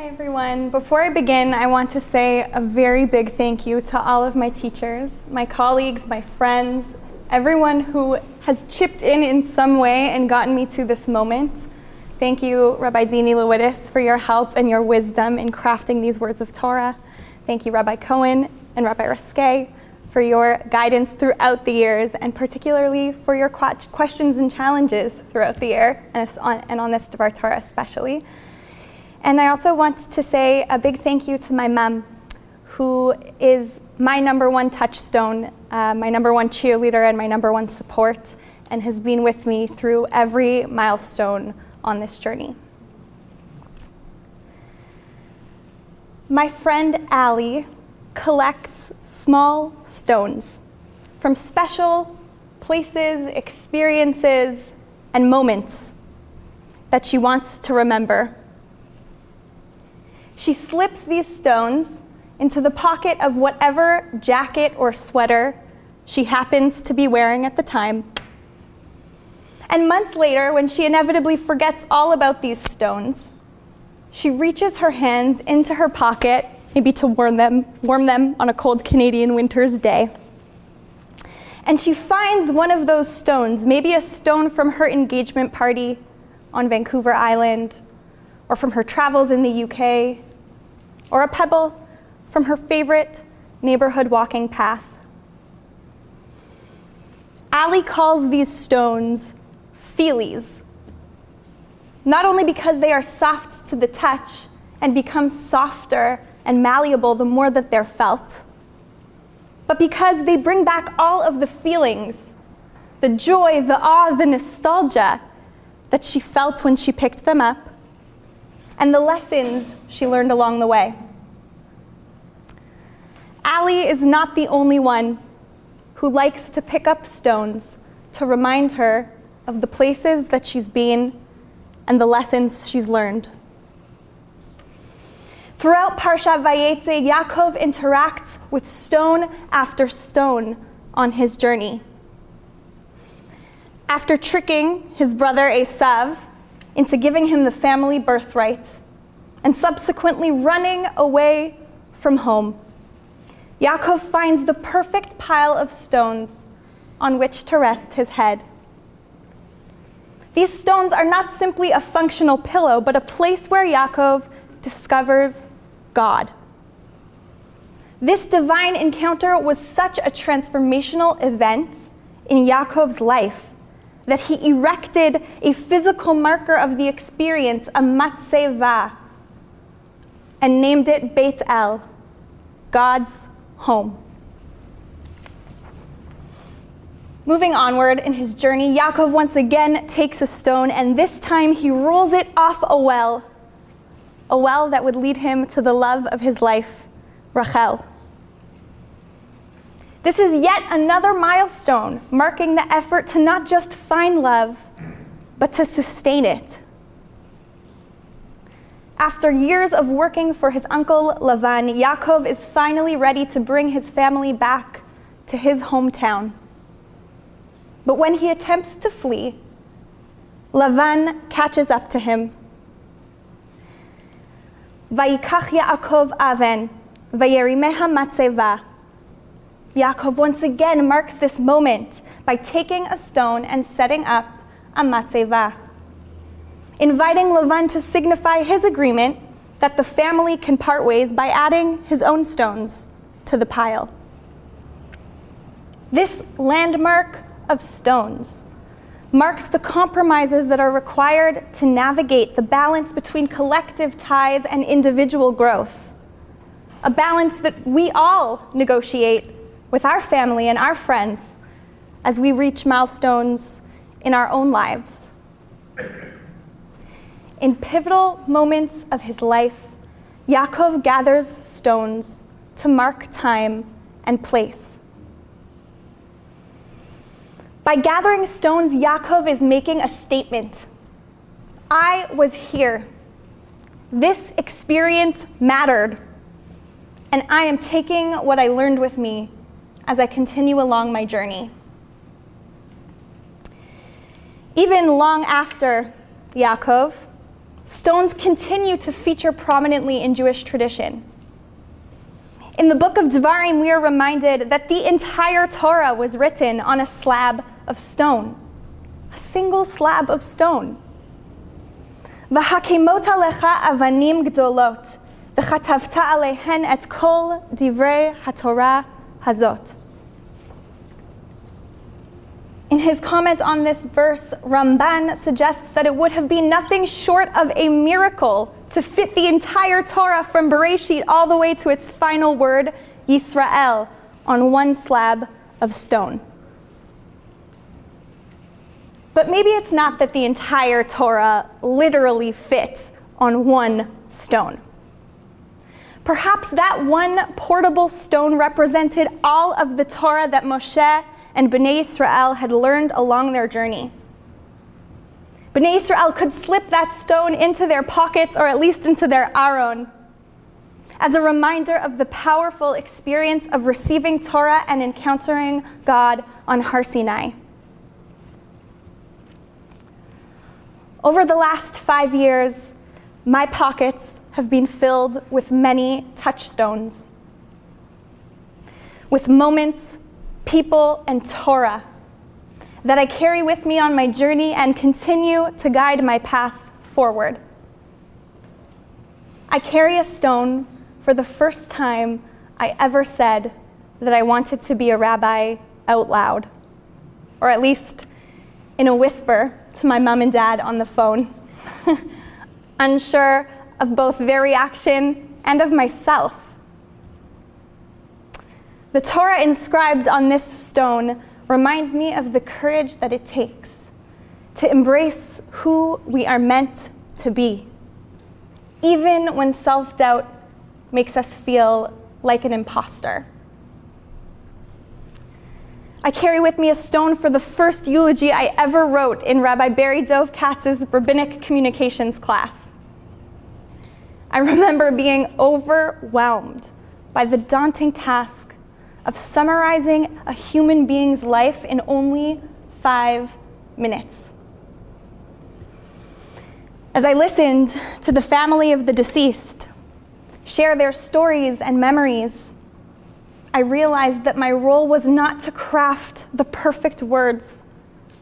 Hi everyone. Before I begin, I want to say a very big thank you to all of my teachers, my colleagues, my friends, everyone who has chipped in some way and gotten me to this moment. Thank you, Rabbi Dini Lewidis, for your help and your wisdom in crafting these words of Torah. Thank you, Rabbi Cohen and Rabbi Raskei, for your guidance throughout the years, and particularly for your questions and challenges throughout the year, and on this Dvar Torah especially. And I also want to say a big thank you to my mom, who is my number one touchstone, my number one cheerleader, and my number one support, and has been with me through every milestone on this journey. My friend Allie collects small stones from special places, experiences, and moments that she wants to remember. She slips these stones into the pocket of whatever jacket or sweater she happens to be wearing at the time. And months later, when she inevitably forgets all about these stones, she reaches her hands into her pocket, maybe to warm them on a cold Canadian winter's day. And she finds one of those stones, maybe a stone from her engagement party on Vancouver Island, or from her travels in the UK, or a pebble from her favorite neighborhood walking path. Allie calls these stones feelies, not only because they are soft to the touch and become softer and malleable the more that they're felt, but because they bring back all of the feelings, the joy, the awe, the nostalgia that she felt when she picked them up, and the lessons she learned along the way. Allie is not the only one who likes to pick up stones to remind her of the places that she's been and the lessons she's learned. Throughout Parshat Vayetze, Yakov interacts with stone after stone on his journey. After tricking his brother Esav into giving him the family birthright, and subsequently running away from home, Yakov finds the perfect pile of stones on which to rest his head. These stones are not simply a functional pillow, but a place where Yakov discovers God. This divine encounter was such a transformational event in Yaakov's life that he erected a physical marker of the experience, a matzeva, and named it Beit El, God's home. Moving onward in his journey, Yakov once again takes a stone, and this time he rolls it off a well that would lead him to the love of his life, Rachel. This is yet another milestone, marking the effort to not just find love, but to sustain it. After years of working for his uncle Lavan, Yakov is finally ready to bring his family back to his hometown. But when he attempts to flee, Lavan catches up to him. Vayikach Yaakov aven, vayerimeha matzeva. Yakov once again marks this moment by taking a stone and setting up a matzeva, inviting Lavan to signify his agreement that the family can part ways by adding his own stones to the pile. This landmark of stones marks the compromises that are required to navigate the balance between collective ties and individual growth, a balance that we all negotiate with our family and our friends as we reach milestones in our own lives. In pivotal moments of his life, Yakov gathers stones to mark time and place. By gathering stones, Yakov is making a statement. I was here. This experience mattered, and I am taking what I learned with me as I continue along my journey. Even long after Yakov, Stones continue to feature prominently in Jewish tradition. In the book of Devarim, we are reminded that the entire Torah was written on a slab of stone, a single slab of stone. V'hakemot alecha avanim gdolot, v'chatavta alehen et kol divrei haTorah hazot. In his comment on this verse, Ramban suggests that it would have been nothing short of a miracle to fit the entire Torah from Bereshit all the way to its final word, Yisrael, on one slab of stone. But maybe it's not that the entire Torah literally fit on one stone. Perhaps that one portable stone represented all of the Torah that Moshe and Bnei Israel had learned along their journey. Bnei Israel could slip that stone into their pockets, or at least into their aron, as a reminder of the powerful experience of receiving Torah and encountering God on Har Sinai. Over the last 5 years, my pockets have been filled with many touchstones, with moments, people, and Torah that I carry with me on my journey and continue to guide my path forward. I carry a stone for the first time I ever said that I wanted to be a rabbi out loud, or at least in a whisper to my mom and dad on the phone, unsure of both their reaction and of myself. The Torah inscribed on this stone reminds me of the courage that it takes to embrace who we are meant to be, even when self-doubt makes us feel like an imposter. I carry with me a stone for the first eulogy I ever wrote in Rabbi Barry Dov Katz's rabbinic communications class. I remember being overwhelmed by the daunting task of summarizing a human being's life in only 5 minutes. As I listened to the family of the deceased share their stories and memories, I realized that my role was not to craft the perfect words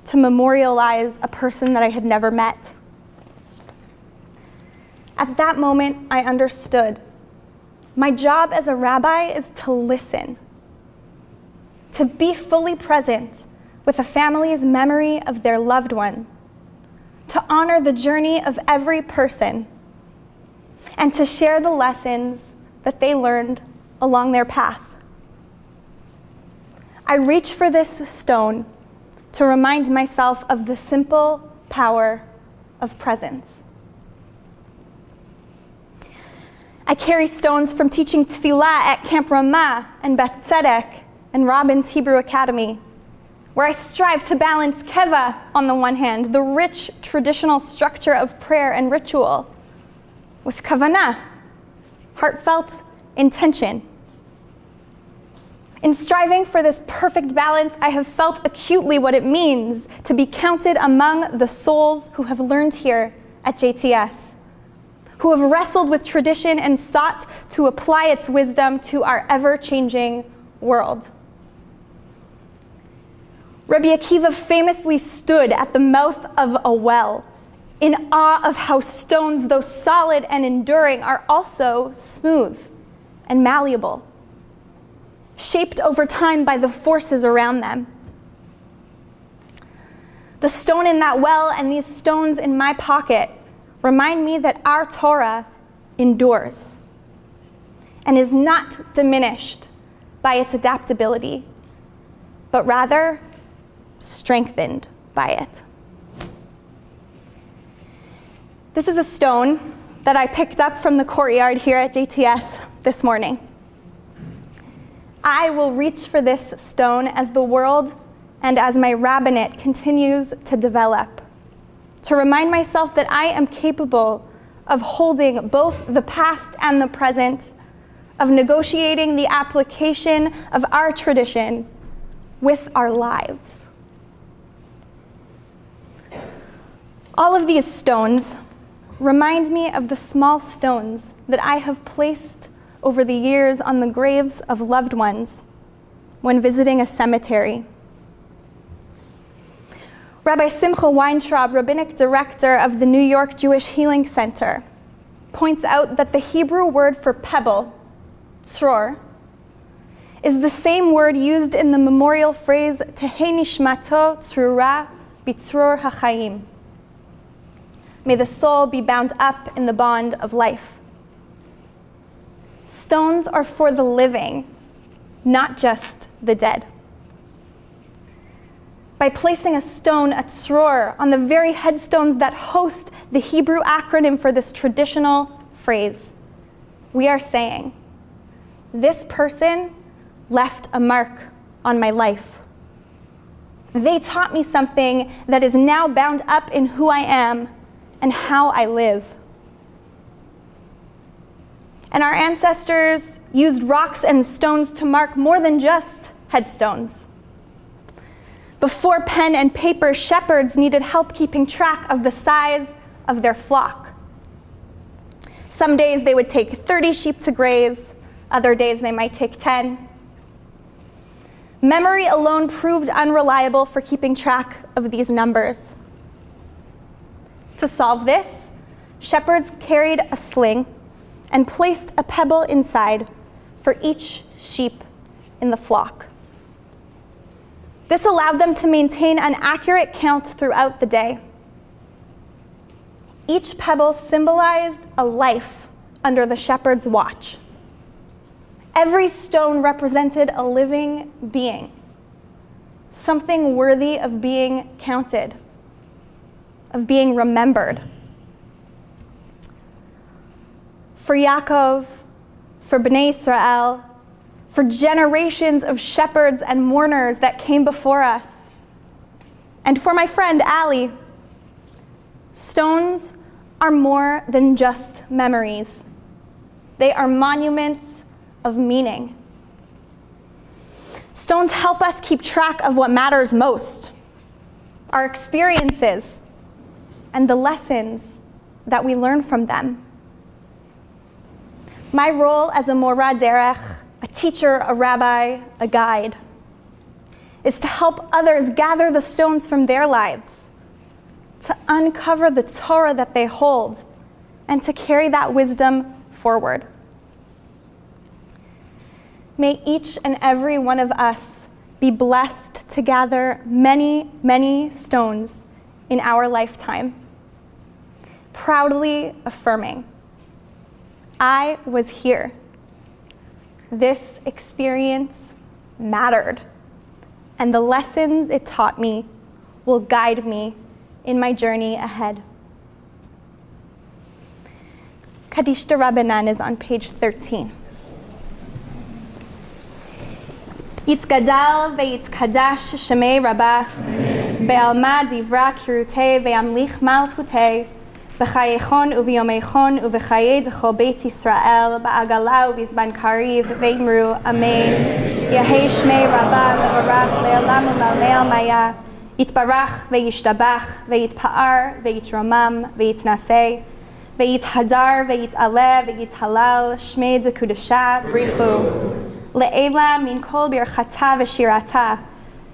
to memorialize a person that I had never met. At that moment, I understood. My job as a rabbi is to listen, to be fully present with a family's memory of their loved one, to honor the journey of every person, and to share the lessons that they learned along their path. I reach for this stone to remind myself of the simple power of presence. I carry stones from teaching tefillah at Camp Ramah and Beth Tzedek and Robbins Hebrew Academy, where I strive to balance keva on the one hand, the rich traditional structure of prayer and ritual, with kavanah, heartfelt intention. In striving for this perfect balance, I have felt acutely what it means to be counted among the souls who have learned here at JTS, who have wrestled with tradition and sought to apply its wisdom to our ever-changing world. Rabbi Akiva famously stood at the mouth of a well, in awe of how stones, though solid and enduring, are also smooth and malleable, shaped over time by the forces around them. The stone in that well and these stones in my pocket remind me that our Torah endures and is not diminished by its adaptability, but rather strengthened by it. This is a stone that I picked up from the courtyard here at JTS this morning. I will reach for this stone as the world and as my rabbinate continues to develop, to remind myself that I am capable of holding both the past and the present, of negotiating the application of our tradition with our lives. All of these stones remind me of the small stones that I have placed over the years on the graves of loved ones when visiting a cemetery. Rabbi Simcha Weintraub, rabbinic director of the New York Jewish Healing Center, points out that the Hebrew word for pebble, tzror, is the same word used in the memorial phrase Tehei nishmato tzrura b'tzror hachayim. May the soul be bound up in the bond of life. Stones are for the living, not just the dead. By placing a stone, a tzror, on the very headstones that host the Hebrew acronym for this traditional phrase, we are saying, this person left a mark on my life. They taught me something that is now bound up in who I am and how I live. And our ancestors used rocks and stones to mark more than just headstones. Before pen and paper, shepherds needed help keeping track of the size of their flock. Some days they would take 30 sheep to graze, other days they might take 10. Memory alone proved unreliable for keeping track of these numbers. To solve this, shepherds carried a sling and placed a pebble inside for each sheep in the flock. This allowed them to maintain an accurate count throughout the day. Each pebble symbolized a life under the shepherd's watch. Every stone represented a living being, something worthy of being counted, of being remembered. For Yakov, for Bnei Israel, for generations of shepherds and mourners that came before us. And for my friend Ali, stones are more than just memories. They are monuments of meaning. Stones help us keep track of what matters most, our experiences and the lessons that we learn from them. My role as a mora derech, a teacher, a rabbi, a guide, is to help others gather the stones from their lives, to uncover the Torah that they hold, and to carry that wisdom forward. May each and every one of us be blessed to gather many, many stones in our lifetime, proudly affirming, I was here. This experience mattered, and the lessons it taught me will guide me in my journey ahead. Kaddish de Rabbanan is on page 13. Yitzgadal ve'yitzkadash shemei Rabbah, be'alma divra kirutei ve'amlich malchutei, b'chayechon u'v'yomechon u'v'chayei d'chol beit Yisrael, ba'agala u'v'zban kariv ve'imru, Amen. Yehei shmei Rabbah mevarach le'olam u'lalmei maya, yitbarach ve'yishtabach ve'yitpa'ar ve'yitromam ve'yitnaseh, ve'yithadar ve'yit'aleh ve'yithalal, shmei d'kudasha brichu. Le'ela min kol birchata v'shirata,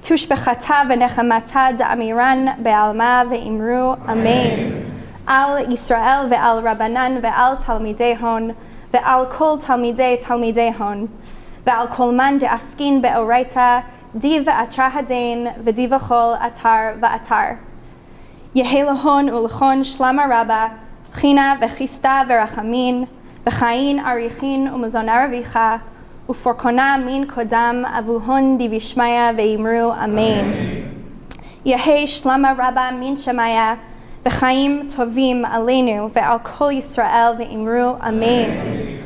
tushbechata v'nechamata da'amiran be'alma ve'imru, Amen. Al Yisrael ve'al Rabbanan ve'al Talmidei ve'al kol Talmidei hon, ve'al kol man de'askin be'oraita, div ve'atra hadain v'div v'chol atar v'atar. Yehei lahon u'lachon shlama rabba, china v'chista v'rachamin, v'chayin arichin u'muzona ravicha, u'forkona min kodam avuhon divishmaya ve'imru, Amen. Yehei shlama rabba min shemaya, v'chaim tovim aleinu ve'al kol Yisrael ve'imru, Amen.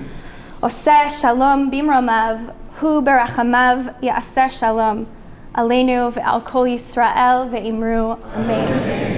Oseh shalom bimromav, hu berachamav ya'aseh shalom aleinu ve'al kol Yisrael ve'imru, Amen.